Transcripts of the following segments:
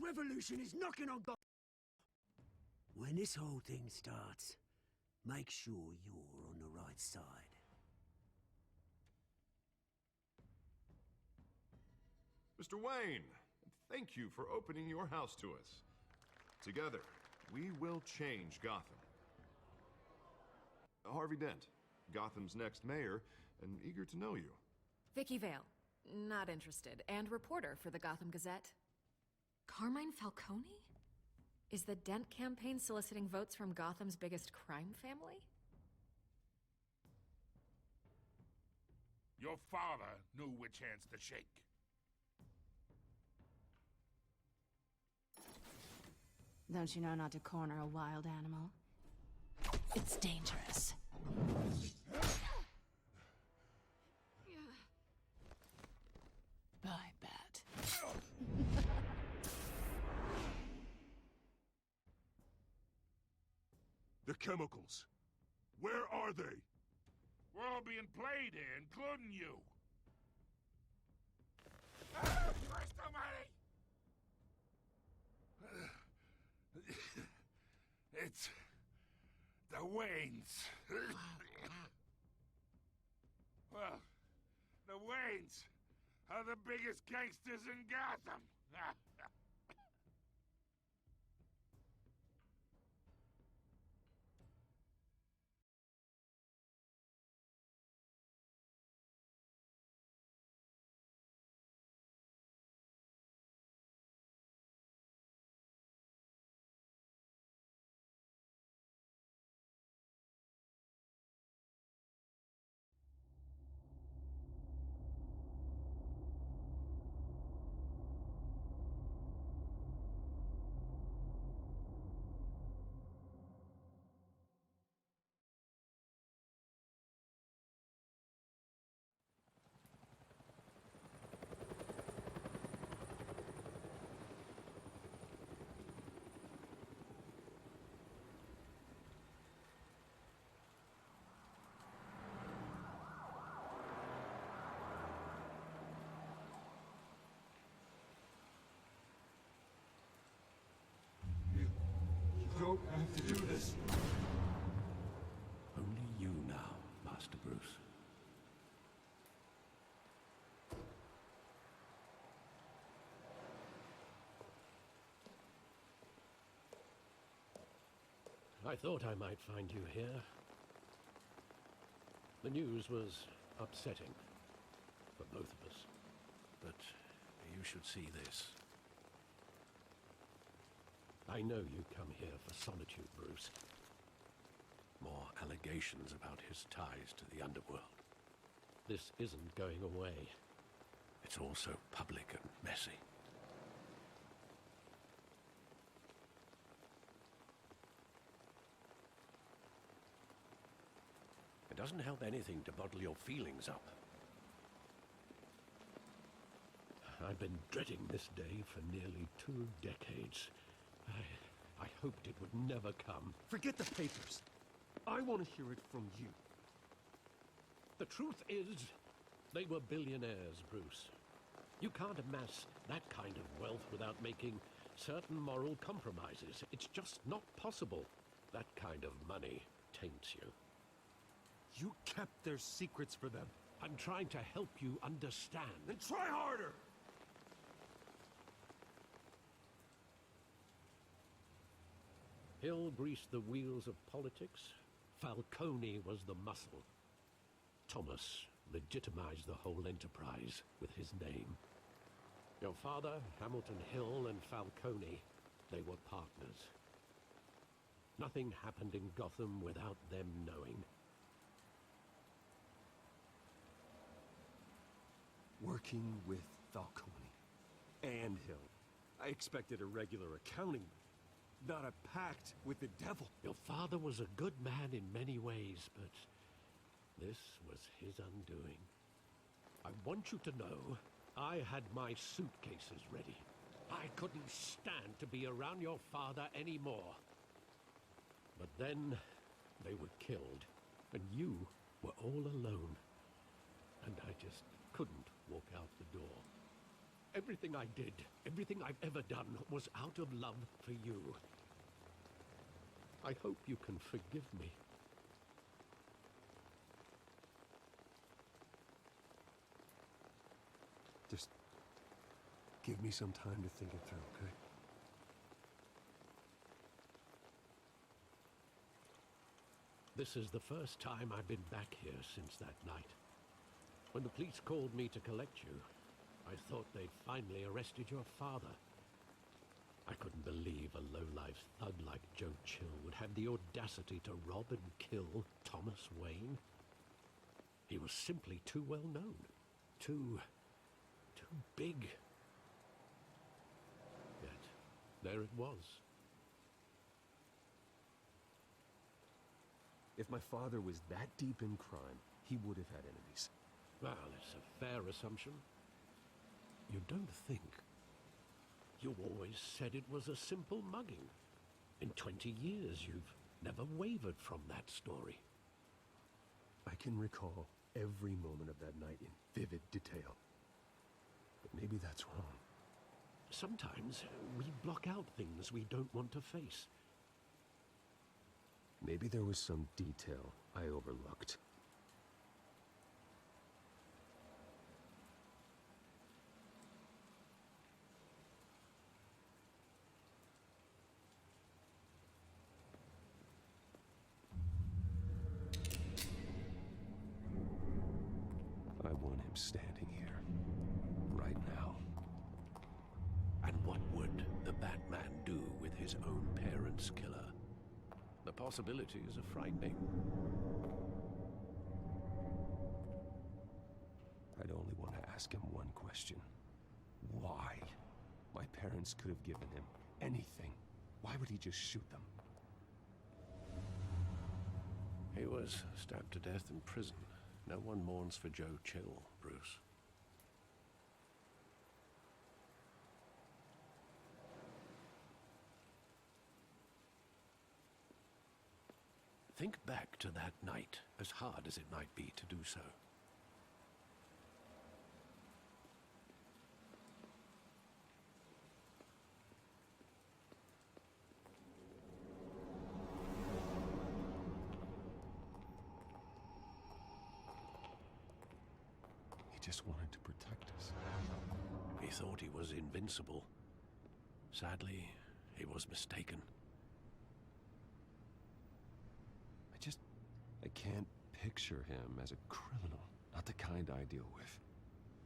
revolution is knocking on God. When this whole thing starts, make sure you're on the right side. Mr. Wayne, thank you for opening your house to us. Together, we will change Gotham. Harvey Dent, Gotham's next mayor, and eager to know you. Vicky Vale, not interested, and reporter for the Gotham Gazette. Carmine Falcone? Is the Dent campaign soliciting votes from Gotham's biggest crime family? Your father knew which hands to shake. Don't you know not to corner a wild animal? It's dangerous. I bet. The chemicals. Where are they? We're all being played here, including you. Christ almighty! It's the Waynes. Well, the Waynes are the biggest gangsters in Gotham. You don't have to do this. Only you now, Master Bruce. I thought I might find you here. The news was upsetting for both of us. But you should see this. I know you come here for solitude, Bruce. More allegations about his ties to the underworld. This isn't going away. It's all so public and messy. It doesn't help anything to bottle your feelings up. I've been dreading this day for nearly 2 decades. I hoped it would never come. Forget the papers. I want to hear it from you. The truth is, they were billionaires, Bruce. You can't amass that kind of wealth without making certain moral compromises. It's just not possible. That kind of money taints you. You kept their secrets for them. I'm trying to help you understand. Then try harder! Hill greased the wheels of politics. Falcone was the muscle. Thomas legitimized the whole enterprise with his name. Your father, Hamilton Hill, and Falcone, they were partners. Nothing happened in Gotham without them knowing. Working with Falcone and Hill. I expected a regular accounting, not a pact with the devil. Your father was a good man in many ways, but this was his undoing. I want you to know, I had my suitcases ready. I couldn't stand to be around your father anymore. But then, they were killed, and you were all alone. And I just couldn't walk out the door. Everything I did, everything I've ever done, was out of love for you. I hope you can forgive me. Just give me some time to think it through, okay? This is the first time I've been back here since that night. When the police called me to collect you, I thought they'd finally arrested your father. I couldn't believe a low-life thug like Joe Chill would have the audacity to rob and kill Thomas Wayne. He was simply too well known. Too big. Yet, there it was. If my father was that deep in crime, he would have had enemies. Well, it's a fair assumption. You don't think? You always said it was a simple mugging. In 20 years, you've never wavered from that story. I can recall every moment of that night in vivid detail. But maybe that's wrong. Sometimes we block out things we don't want to face. Maybe there was some detail I overlooked. I want him standing here, right now. And what would the Batman do with his own parents' killer? The possibilities are frightening. I'd only want to ask him one question. Why? My parents could have given him anything. Why would he just shoot them? He was stabbed to death in prison. No one mourns for Joe Chill, Bruce. Think back to that night, as hard as it might be to do so. He just wanted to protect us. He thought he was invincible. Sadly, he was mistaken. I can't picture him as a criminal, not the kind I deal with.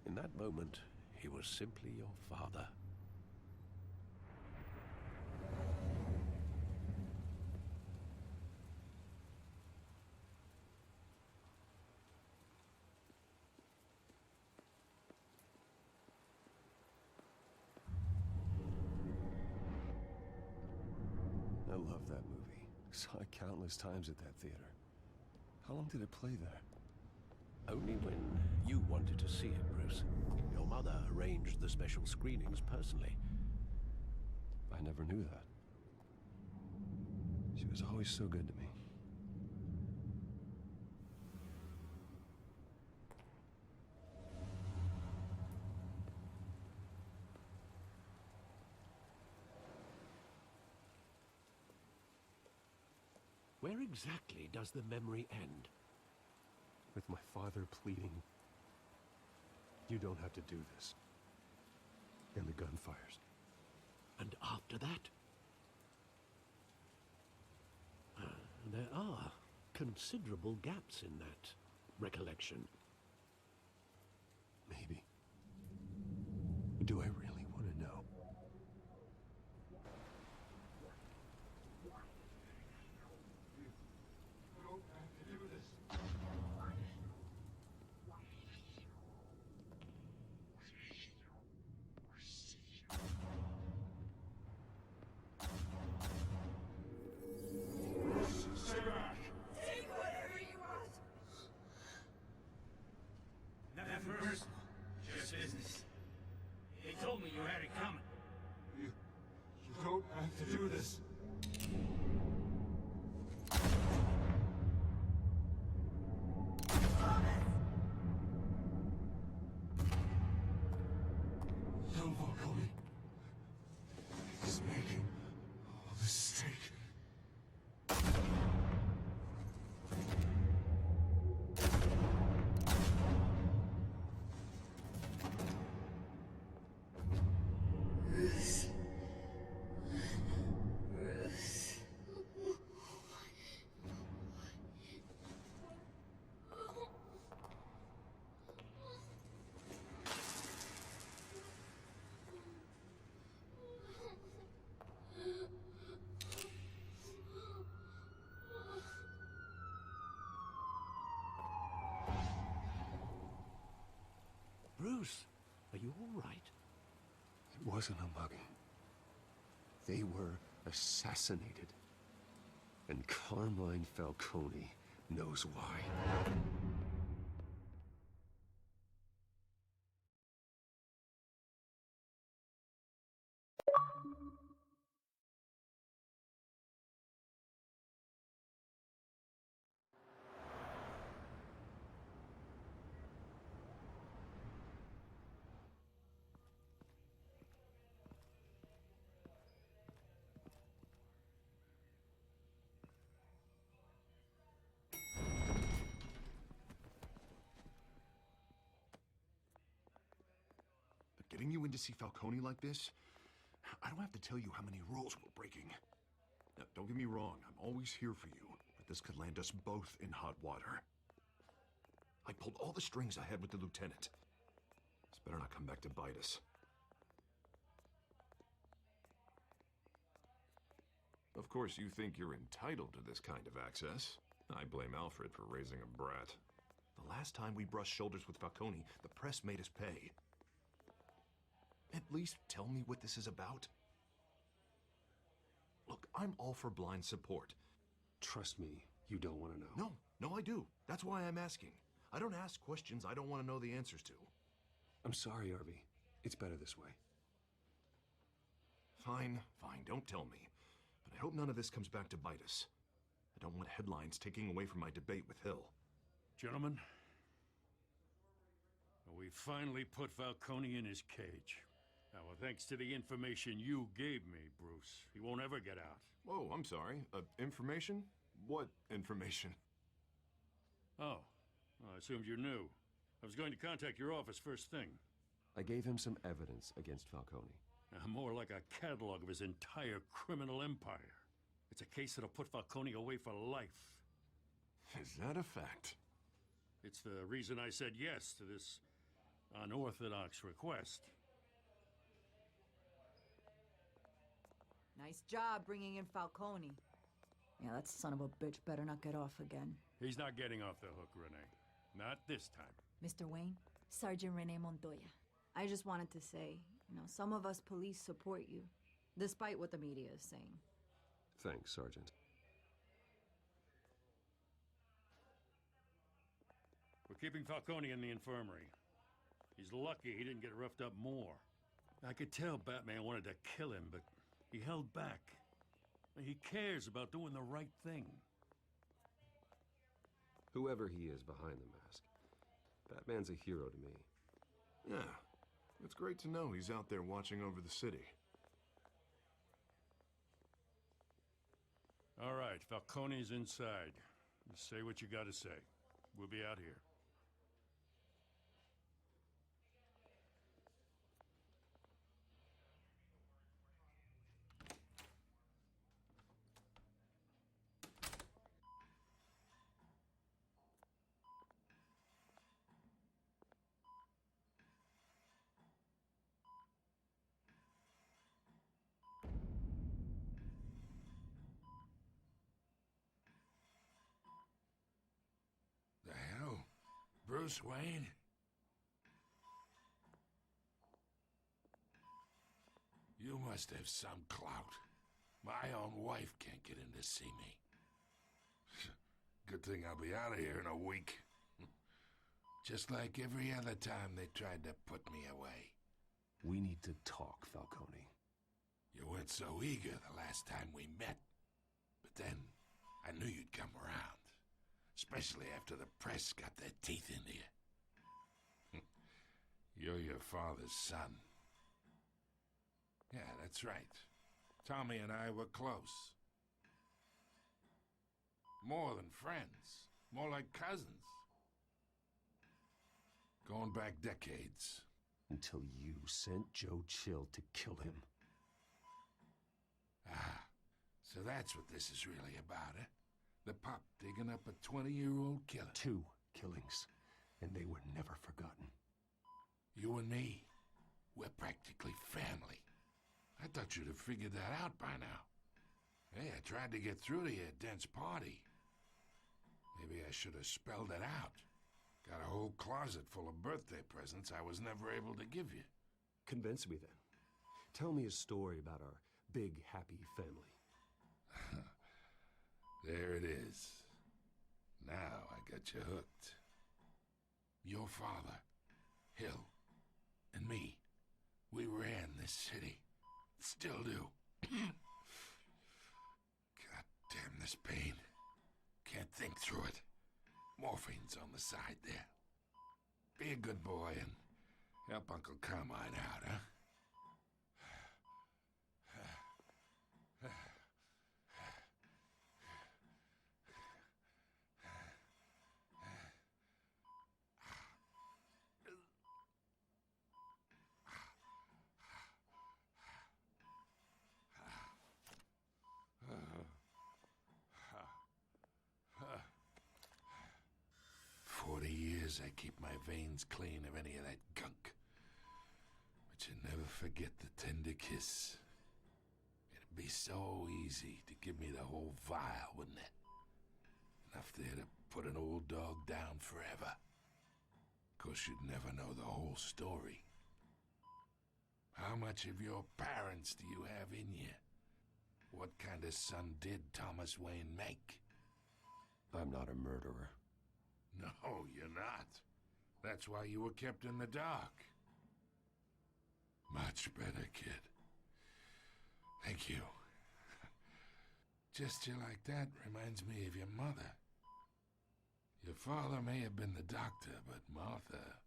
In that moment, he was simply your father. I love that movie. Saw it countless times at that theater. How long did it play there? Only when you wanted to see it, Bruce. Your mother arranged the special screenings personally. I never knew that. She was always so good to me. Where exactly does the memory end? With my father pleading, "You don't have to do this." And the gunfires. And after that? There are considerable gaps in that recollection. Maybe. Do I really want to know? Bruce, are you all right? It wasn't a mugging. They were assassinated. And Carmine Falcone knows why. Getting you in to see Falcone like this? I don't have to tell you how many rules we're breaking. Now, don't get me wrong, I'm always here for you, but this could land us both in hot water. I pulled all the strings I had with the lieutenant. This better not come back to bite us. Of course, you think you're entitled to this kind of access. I blame Alfred for raising a brat. The last time we brushed shoulders with Falcone, the press made us pay. At least tell me what this is about. Look, I'm all for blind support. Trust me, you don't want to know. No, I do. That's why I'm asking. I don't ask questions I don't want to know the answers to. I'm sorry, Arby. It's better this way. Fine, don't tell me. But I hope none of this comes back to bite us. I don't want headlines taking away from my debate with Hill. Gentlemen, we finally put Falcone in his cage. Now, well, thanks to the information you gave me, Bruce, he won't ever get out. Whoa, I'm sorry. Information? What information? Oh, I assumed you knew. I was going to contact your office first thing. I gave him some evidence against Falcone. More like a catalog of his entire criminal empire. It's a case that'll put Falcone away for life. Is that a fact? It's the reason I said yes to this unorthodox request. Nice job bringing in Falcone. Yeah, that son of a bitch better not get off again. He's not getting off the hook, Renee. Not this time. Mr. Wayne, Sergeant Renee Montoya. I just wanted to say, some of us police support you, despite what the media is saying. Thanks, Sergeant. We're keeping Falcone in the infirmary. He's lucky he didn't get roughed up more. I could tell Batman wanted to kill him, but he held back. He cares about doing the right thing. Whoever he is behind the mask, Batman's a hero to me. Yeah, it's great to know he's out there watching over the city. All right, Falcone's inside. You say what you gotta say. We'll be out here. The hell? Bruce Wayne? You must have some clout. My own wife can't get in to see me. Good thing I'll be out of here in a week. Just like every other time they tried to put me away. We need to talk, Falcone. You weren't so eager the last time we met. But then, I knew you'd come around. Especially after the press got their teeth into you. You're your father's son. Yeah, that's right. Tommy and I were close. More than friends. More like cousins. Going back decades. Until you sent Joe Chill to kill him. Ah, so that's what this is really about, eh? The pup digging up a 20-year-old killer. 2 killings, and they were never forgotten. You and me, we're practically family. I thought you'd have figured that out by now. Hey, I tried to get through to your dense party. Maybe I should have spelled it out. Got a whole closet full of birthday presents I was never able to give you. Convince me then. Tell me a story about our big, happy family. There it is. Now I got you hooked. Your father, Hill, and me, we ran this city. Still do. God damn this pain. Can't think through it. Morphine's on the side there. Be a good boy and help Uncle Carmine out, huh? I keep my veins clean of any of that gunk. But you never forget the tender kiss. It'd be so easy to give me the whole vial, wouldn't it? Enough there to put an old dog down forever. Of course, you'd never know the whole story. How much of your parents do you have in you? What kind of son did Thomas Wayne make? I'm not a murderer. No, you're not. That's why you were kept in the dark. Much better, kid. Thank you. Gesture like that reminds me of your mother. Your father may have been the doctor, but Martha,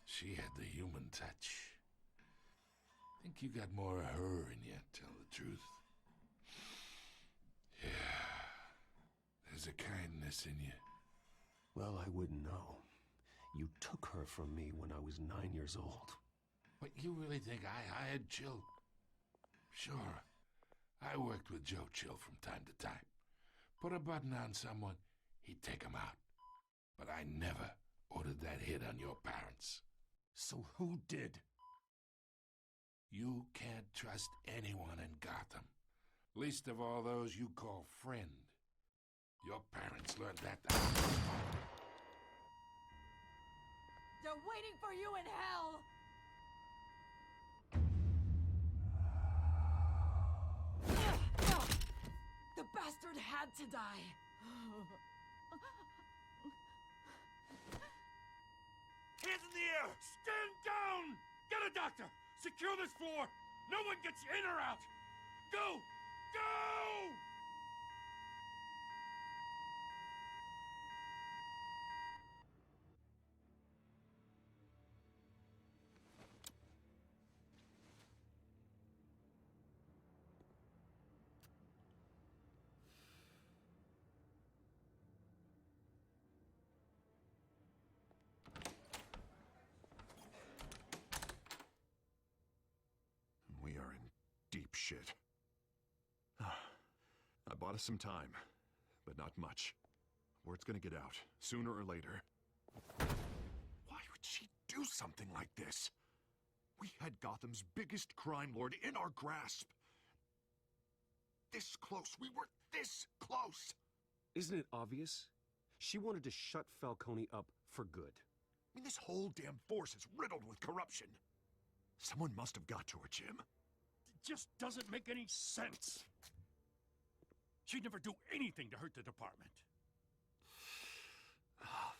she had the human touch. I think you got more of her in you, tell the truth. Yeah, there's a kindness in you. Well, I wouldn't know. You took her from me when I was 9 years old. But you really think I hired Chill? Sure. I worked with Joe Chill from time to time. Put a button on someone, he'd take him out. But I never ordered that hit on your parents. So who did? You can't trust anyone in Gotham. Least of all those you call friend. Your parents learned that. They're waiting for you in hell! The bastard had to die! Hands in the air! Stand down! Get a doctor! Secure this floor! No one gets in or out! Go! Go! We are in deep shit. I bought us some time, but not much. Word's gonna get out, sooner or later. Why would she do something like this? We had Gotham's biggest crime lord in our grasp. This close. We were this close. Isn't it obvious? She wanted to shut Falcone up for good. I mean, this whole damn force is riddled with corruption. Someone must have got to her, Jim. It just doesn't make any sense. She'd never do anything to hurt the department.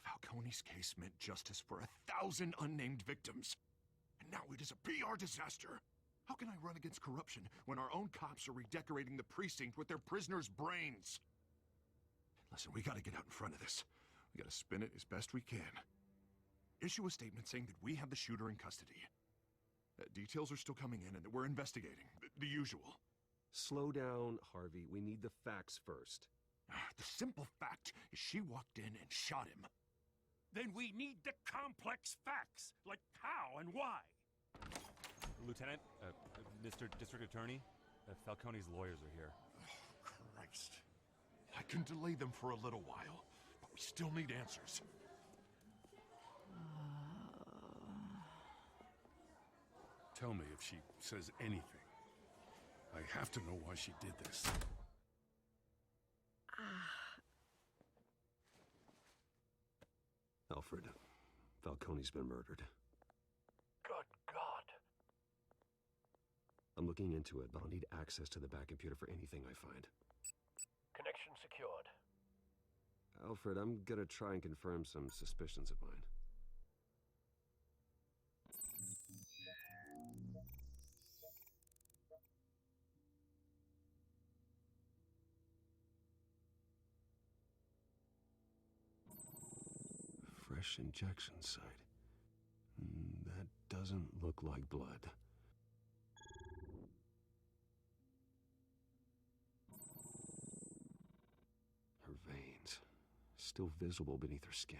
Falcone's case meant justice for 1,000 unnamed victims. And now it is a PR disaster. How can I run against corruption when our own cops are redecorating the precinct with their prisoners' brains? Listen, we gotta get out in front of this. We gotta spin it as best we can. Issue a statement saying that we have the shooter in custody. Details are still coming in and that we're investigating. The usual. Slow down, Harvey. We need the facts first. The simple fact is she walked in and shot him. Then we need the complex facts, like how and why. Lieutenant, Mr. District Attorney, Falcone's lawyers are here. Oh, Christ. I can delay them for a little while, but we still need answers. Tell me if she says anything. I have to know why she did this. Oh, Alfred, Falcone's been murdered. Good God. I'm looking into it, but I'll need access to the back computer for anything I find. Connection secured. Alfred, I'm gonna try and confirm some suspicions of mine. Fresh injection site. That doesn't look like blood. Her veins, still visible beneath her skin.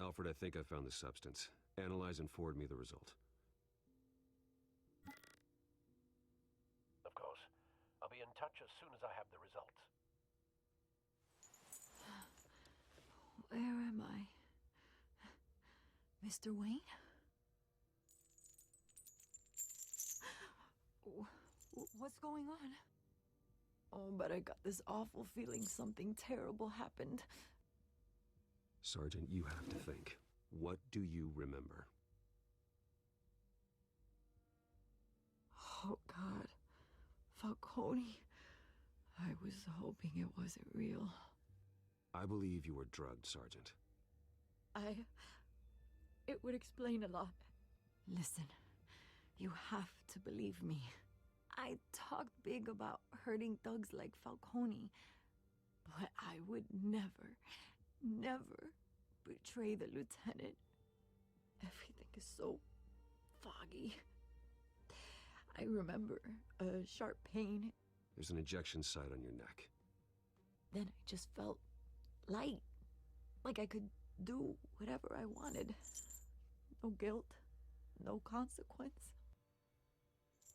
Alfred, I think I found the substance. Analyze and forward me the result. Of course. I'll be in touch as soon as I have the results. Where am I? Mr. Wayne? What's going on? Oh, but I got this awful feeling something terrible happened. Sergeant, you have to think. What do you remember? Oh, God. Falcone. I was hoping it wasn't real. I believe you were drugged, Sergeant. It would explain a lot. Listen, you have to believe me. I talked big about hurting thugs like Falcone, but I would never, never betray the lieutenant. Everything is so foggy. I remember a sharp pain. There's an injection site on your neck. Then I just felt light, like I could do whatever I wanted. No guilt, no consequence.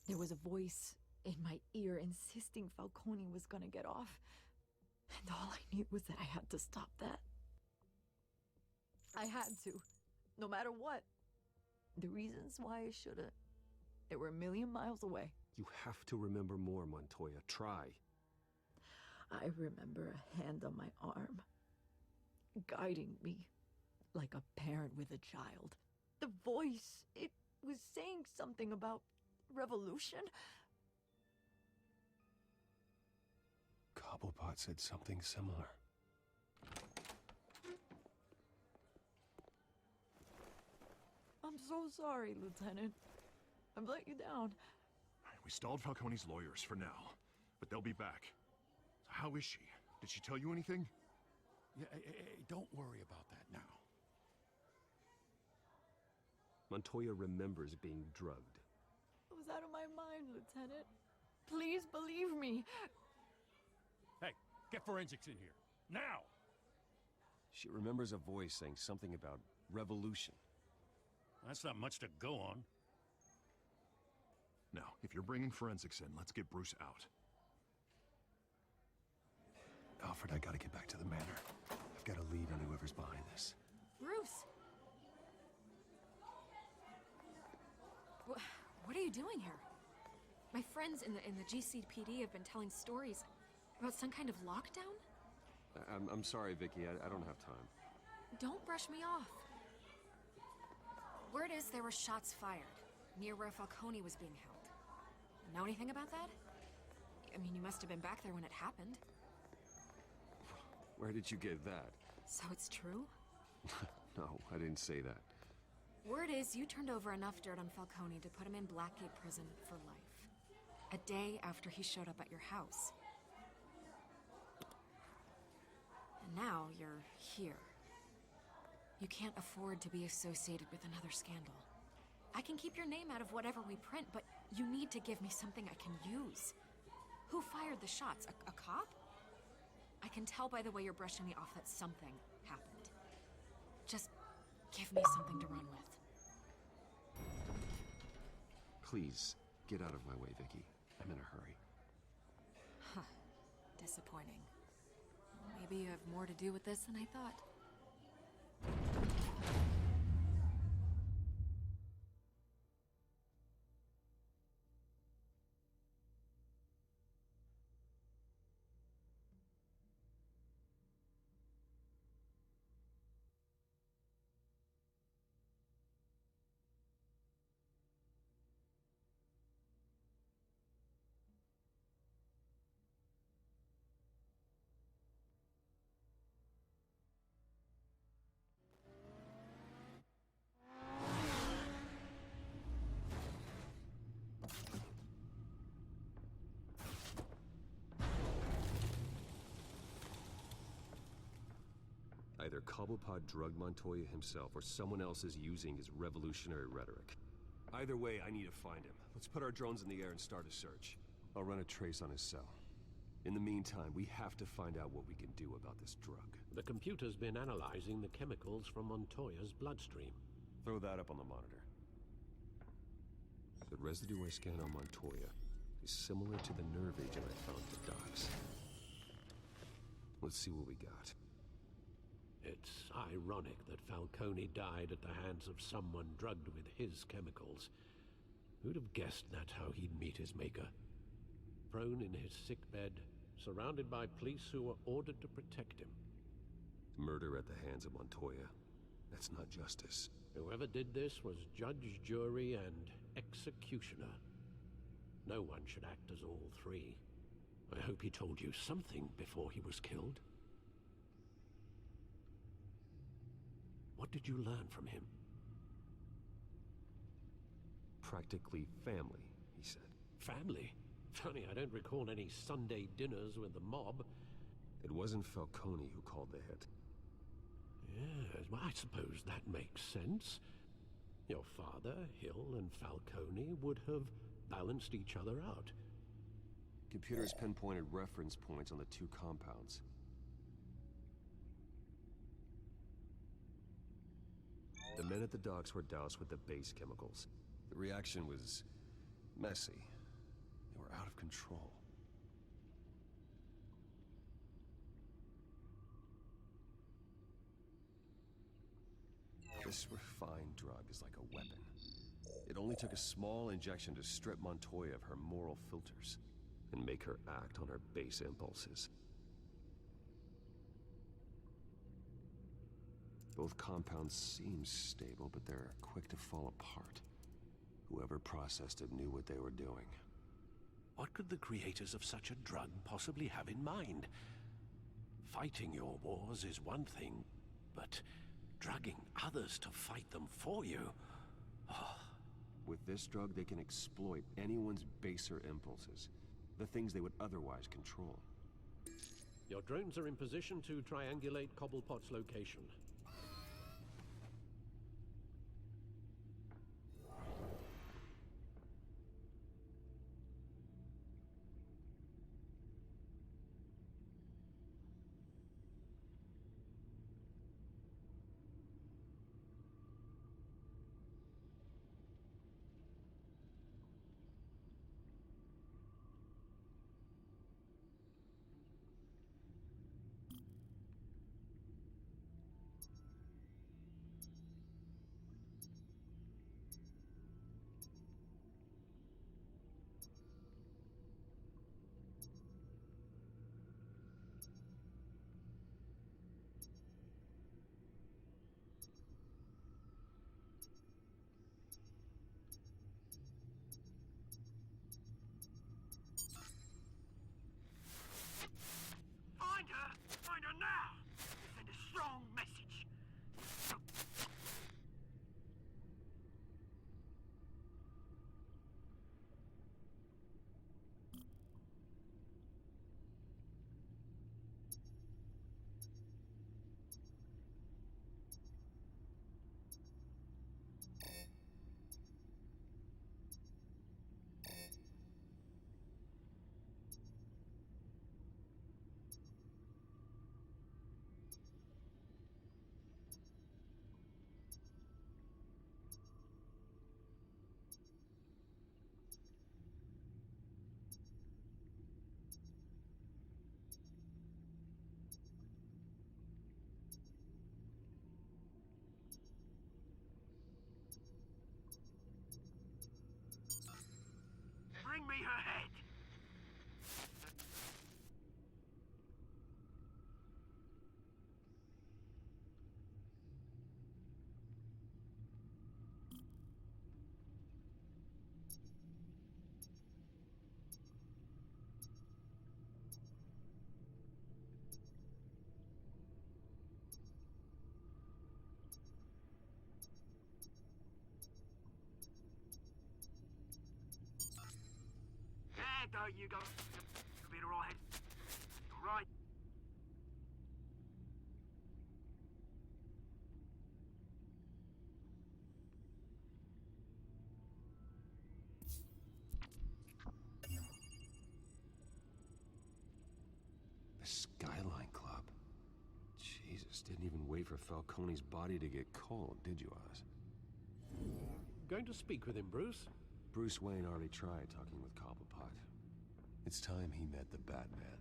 There was a voice in my ear insisting Falcone was gonna get off, and all I knew was that I had to stop that. I had to, no matter what. The reasons why I should've, they were a million miles away. You have to remember more, Montoya. Try. I remember a hand on my arm, guiding me like a parent with a child. The voice, it was saying something about revolution. Cobblepot said something similar. I'm so sorry, Lieutenant. I've let you down. We stalled Falcone's lawyers for now, but they'll be back. How is she? Did she tell you anything? Yeah, hey, don't worry about that now. Montoya remembers being drugged. I was out of my mind, Lieutenant. Please believe me. Hey, get forensics in here. Now! She remembers a voice saying something about revolution. That's not much to go on. Now, if you're bringing forensics in, let's get Bruce out. Alfred, I gotta get back to the manor. I've got a lead on whoever's behind this. Bruce! What are you doing here? My friends in the GCPD have been telling stories about some kind of lockdown? I'm sorry, Vicky. I don't have time. Don't brush me off. Word is there were shots fired near where Falcone was being held. Know anything about that? I mean, you must have been back there when it happened. Where did you get that? So it's true? No, I didn't say that. Word is you turned over enough dirt on Falcone to put him in Blackgate Prison for life. A day after he showed up at your house. And now you're here. You can't afford to be associated with another scandal. I can keep your name out of whatever we print, but you need to give me something I can use. Who fired the shots? A cop? I can tell by the way you're brushing me off that something happened. Just give me something to run with. Please, get out of my way, Vicky. I'm in a hurry. Huh. Disappointing. Maybe you have more to do with this than I thought. Either Cobblepot drugged Montoya himself, or someone else is using his revolutionary rhetoric. Either way, I need to find him. Let's put our drones in the air and start a search. I'll run a trace on his cell. In the meantime, we have to find out what we can do about this drug. The computer's been analyzing the chemicals from Montoya's bloodstream. Throw that up on the monitor. The residue I scanned on Montoya is similar to the nerve agent I found at the docks. Let's see what we got. It's ironic that Falcone died at the hands of someone drugged with his chemicals. Who'd have guessed that's how he'd meet his maker? Prone in his sickbed, surrounded by police who were ordered to protect him. Murder at the hands of Montoya. That's not justice. Whoever did this was judge, jury, and executioner. No one should act as all three. I hope he told you something before he was killed. What did you learn from him? Practically family, he said. Family? Funny, I don't recall any Sunday dinners with the mob. It wasn't Falcone who called the hit. Yes, well, I suppose that makes sense. Your father, Hill, and Falcone would have balanced each other out. Computers pinpointed reference points on the two compounds. The men at the docks were doused with the base chemicals. The reaction was messy. They were out of control. This refined drug is like a weapon. It only took a small injection to strip Montoya of her moral filters and make her act on her base impulses. Both compounds seem stable, but they're quick to fall apart. Whoever processed it knew what they were doing. What could the creators of such a drug possibly have in mind? Fighting your wars is one thing, but drugging others to fight them for you? Oh. With this drug, they can exploit anyone's baser impulses, the things they would otherwise control. Your drones are in position to triangulate Cobblepot's location. Find her now! Send a strong message. Bring me her head! There you go. You'll be alright. Alright. for Falcone's body to get cold, did you, Oz? Going to speak with him, Bruce? Bruce Wayne already tried talking with Cobblepot. It's time he met the Batman.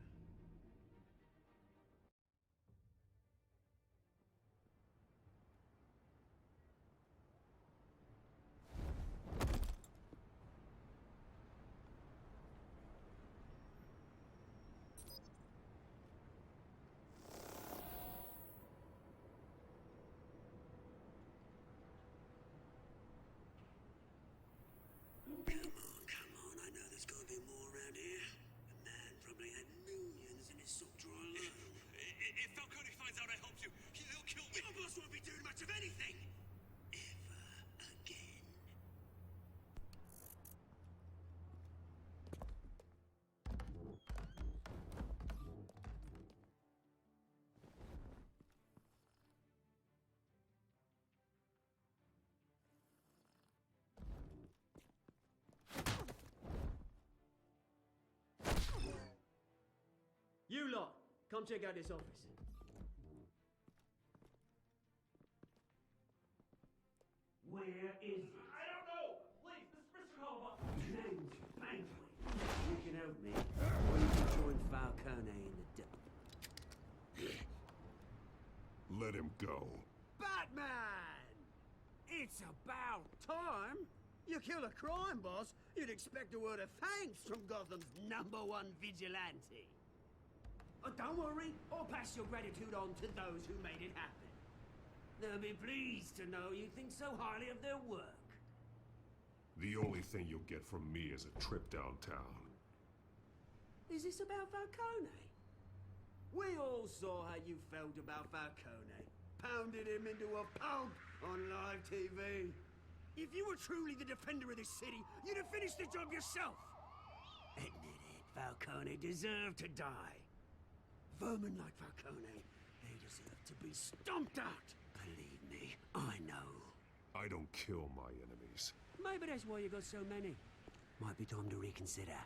Come on, I know there's gotta be more around here. The man probably had millions in his sock drawer alone. If Falcone finds out I helped you, he'll kill me! Your boss won't be doing much of anything! Ever again. You lot, come check out this office. Where is it? I don't know! Please, this is Mr. Cobblepot! Name's Bankley. You can help me. Why don't you join Falcone in the Let him go. Batman! It's about time! You kill a crime boss, you'd expect a word of thanks from Gotham's #1 vigilante. Oh, don't worry, I'll pass your gratitude on to those who made it happen. They'll be pleased to know you think so highly of their work. The only thing you'll get from me is a trip downtown. Is this about Falcone? We all saw how you felt about Falcone. Pounded him into a pulp on live TV. If you were truly the defender of this city, you'd have finished the job yourself. Admit it, Falcone deserved to die. Vermin like Falcone, they deserve to be stomped out. Believe me, I know. I don't kill my enemies. Maybe that's why you got so many. Might be time to reconsider.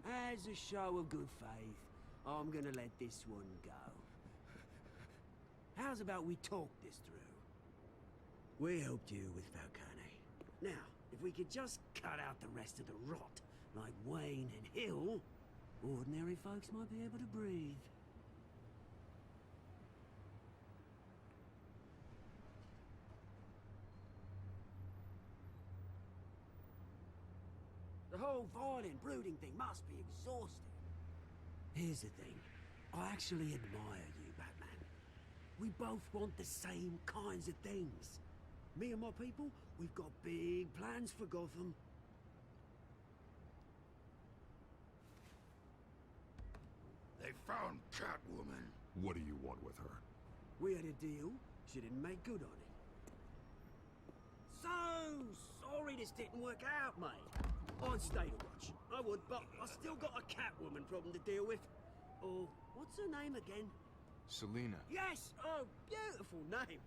As a show of good faith, I'm gonna let this one go. How's about we talk this through? We helped you with Falcone. Now, if we could just cut out the rest of the rot, like Wayne and Hill, ordinary folks might be able to breathe. The whole violent, brooding thing must be exhausting. Here's the thing. I actually admire you, Batman. We both want the same kinds of things. Me and my people, we've got big plans for Gotham. They found Catwoman. What do you want with her? We had a deal. She didn't make good on it. So sorry this didn't work out, mate. I'd stay to watch. I would, but I still got a Catwoman problem to deal with. Oh, what's her name again? Selina. Yes! Oh, beautiful name.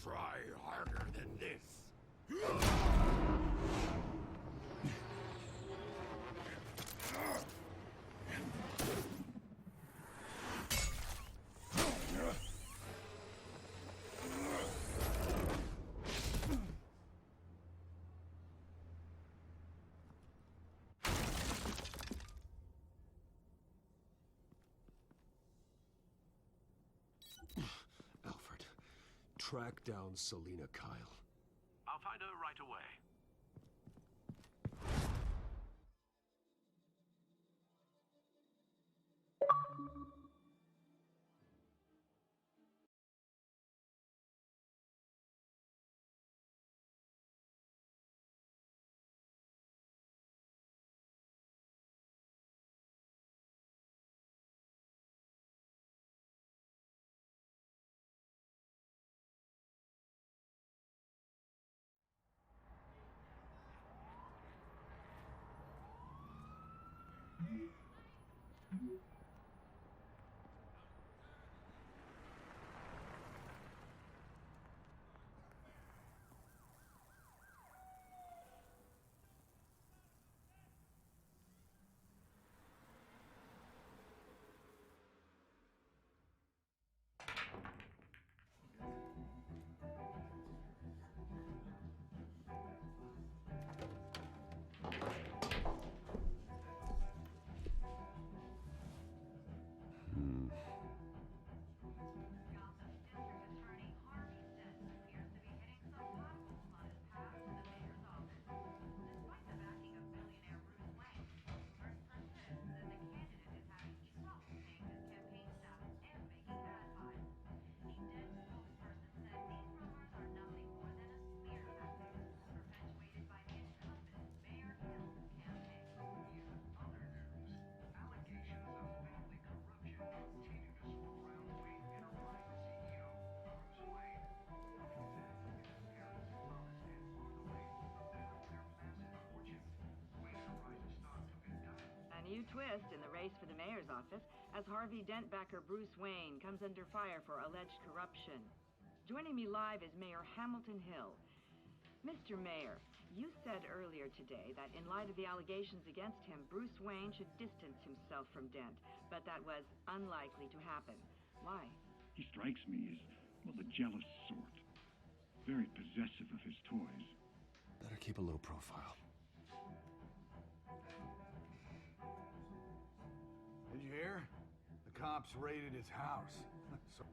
Try harder than this. Track down Selina Kyle. I'll find her right away. twist in the race for the mayor's office as Harvey Dent backer Bruce Wayne comes under fire for alleged corruption. Joining me live is Mayor Hamilton Hill. Mr. Mayor, you said earlier today that in light of the allegations against him, Bruce Wayne should distance himself from Dent, but that was unlikely to happen. Why? He strikes me as, well, the jealous sort. Very possessive of his toys. Better keep a low profile. Did you hear? The cops raided his house. So